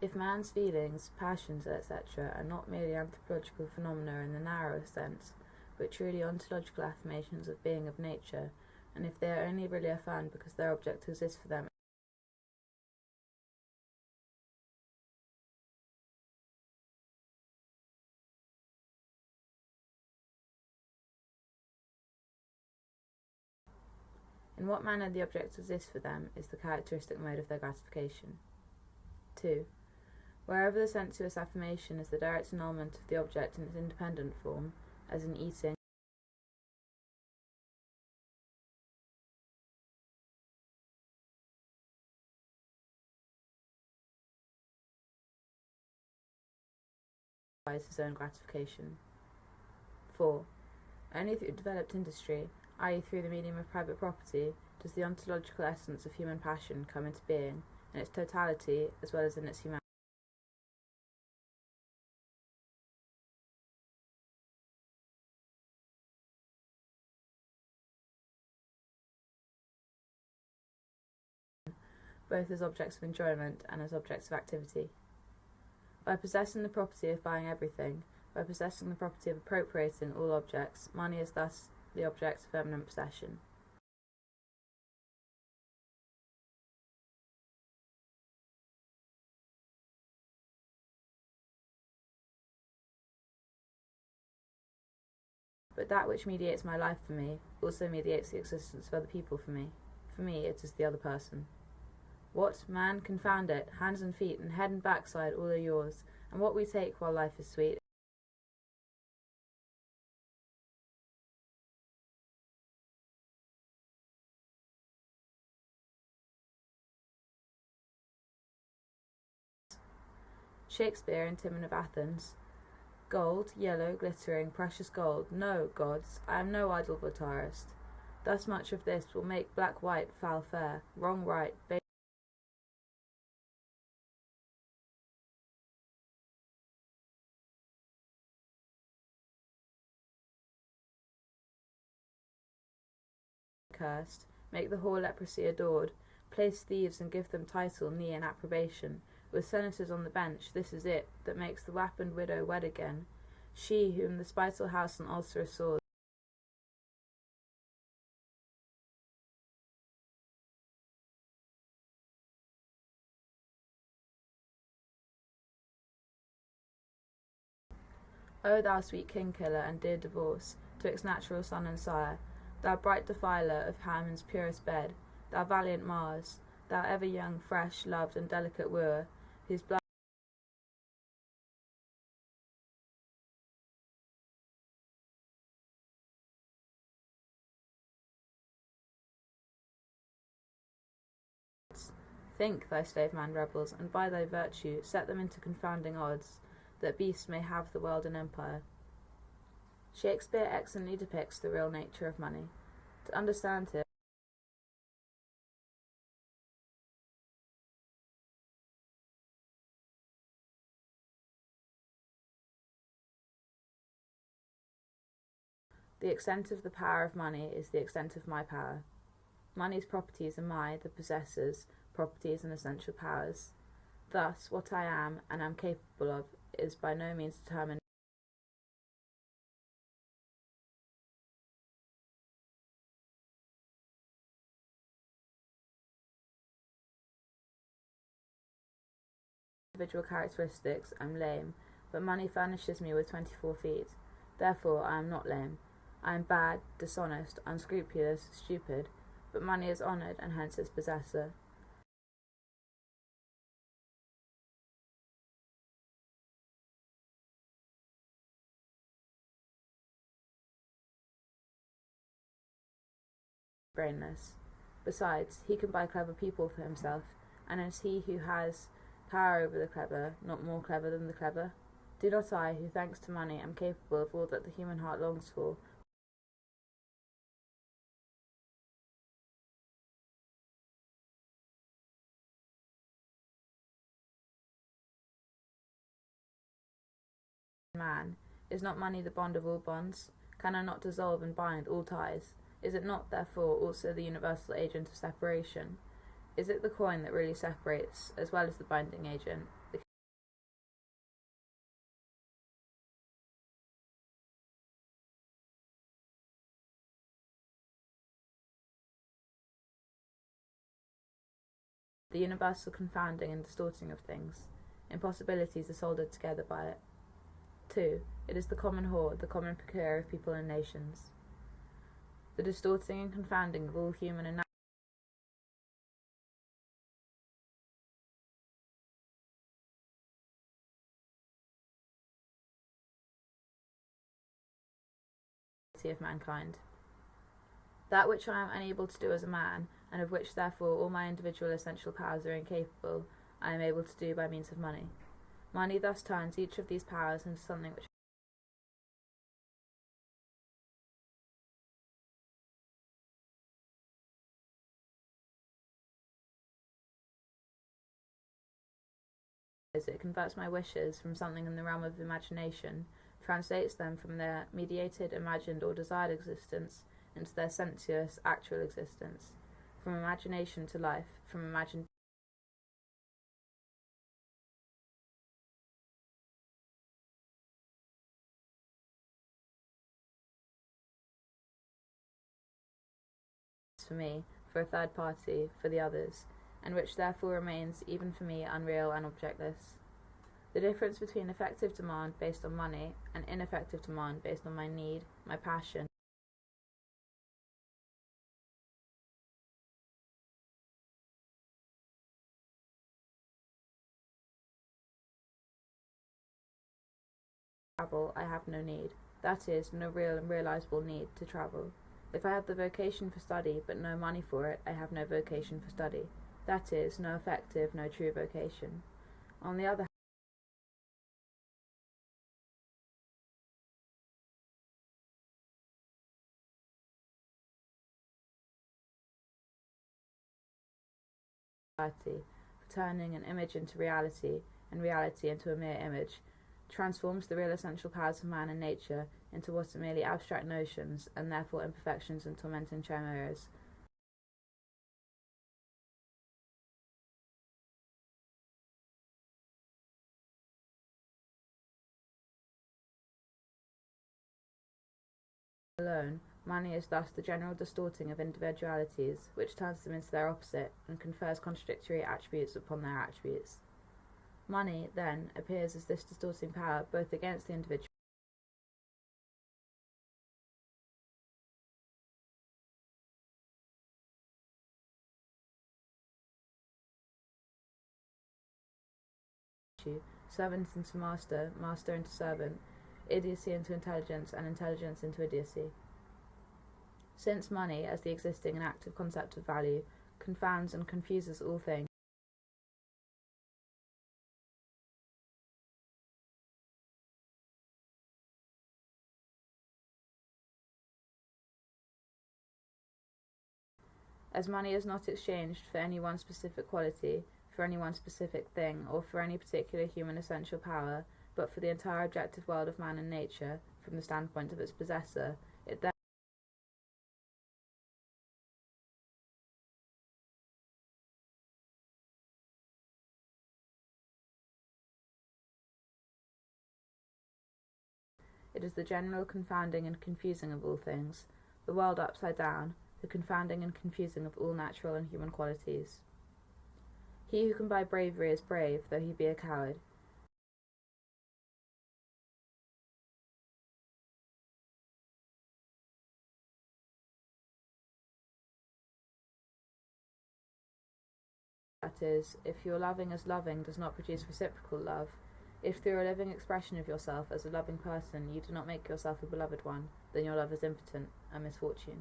If man's feelings, passions, etc. are not merely anthropological phenomena in the narrower sense, but truly ontological affirmations of being of nature, and if they are only really affirmed because their object exists for them, in what manner the object exists for them is the characteristic mode of their gratification. 2. Wherever the sensuous affirmation is the direct annulment of the object in its independent form, as in eating, his own gratification. 4. Only through developed industry, i.e. through the medium of private property, does the ontological essence of human passion come into being, in its totality as well as in its humanity. Both as objects of enjoyment and as objects of activity. By possessing the property of buying everything, by possessing the property of appropriating all objects, money is thus the object of eminent possession. But that which mediates my life for me also mediates the existence of other people for me. For me, it is the other person. What, man, confound it, hands and feet and head and backside all are yours, and what we take while life is sweet. Shakespeare in Timon of Athens. Gold, yellow, glittering, precious gold. No, gods, I am no idle votarist. Thus much of this will make black white, foul fair, wrong right, cursed, make the whore leprosy adored, place thieves and give them title, knee, and approbation. With senators on the bench, this is it, that makes the wapened widow wed again, she whom the spiteful house and ulcer swords O thou sweet king-killer and dear divorce, twixt natural son and sire, thou bright defiler of Haman's purest bed, thou valiant Mars, thou ever young, fresh, loved, and delicate wooer, whose blood think, thy slave-man rebels, and by thy virtue set them into confounding odds, that beasts may have the world and empire. Shakespeare excellently depicts the real nature of money. To understand it, the extent of the power of money is the extent of my power. Money's properties are my, the possessor's, properties and essential powers. Thus, what I am and am capable of is by no means determined individual characteristics. I'm lame, but money furnishes me with 24 feet. Therefore, I am not lame. I am bad, dishonest, unscrupulous, stupid, but money is honoured and hence its possessor. Brainless. Besides, he can buy clever people for himself, and is he who has power over the clever not more clever than the clever? Do not I, who thanks to money am capable of all that the human heart longs for, man, is not money the bond of all bonds? Can I not dissolve and bind all ties? Is it not, therefore, also the universal agent of separation? Is it the coin that really separates, as well as the binding agent? the universal confounding and distorting of things. Impossibilities are soldered together by it. 2. It is the common hoard, the common procure of people and nations. The distorting and confounding of all human and natural of mankind. That which I am unable to do as a man, and of which therefore all my individual essential powers are incapable, I am able to do by means of money. Money thus turns each of these powers into something which it converts my wishes from something in the realm of imagination, translates them from their mediated, imagined, or desired existence into their sensuous, actual existence, from imagination to life, from imagined for me, for a third party, for the others, and which therefore remains, even for me, unreal and objectless. The difference between effective demand based on money and ineffective demand based on my need, my passion, travel, I have no need. That is, no real and realizable need to travel. If I have the vocation for study, but no money for it, I have no vocation for study. That is, no effective, no true vocation. On the other hand, for turning an image into reality, and reality into a mere image, transforms the real essential powers of man and nature into what are merely abstract notions, and therefore imperfections and tormenting chimeras. Alone, money is thus the general distorting of individualities, which turns them into their opposite, and confers contradictory attributes upon their attributes. Money, then, appears as this distorting power both against the individual servant into master, master into servant, idiocy into intelligence, and intelligence into idiocy. Since money, as the existing and active concept of value, confounds and confuses all things, as money is not exchanged for any one specific quality, for any one specific thing, or for any particular human essential power, but for the entire objective world of man and nature, from the standpoint of its possessor, it is the general confounding and confusing of all things, the world upside down, the confounding and confusing of all natural and human qualities. He who can buy bravery is brave, though he be a coward. That is, if your loving as loving does not produce reciprocal love, if through a living expression of yourself as a loving person you do not make yourself a beloved one, then your love is impotent, a misfortune.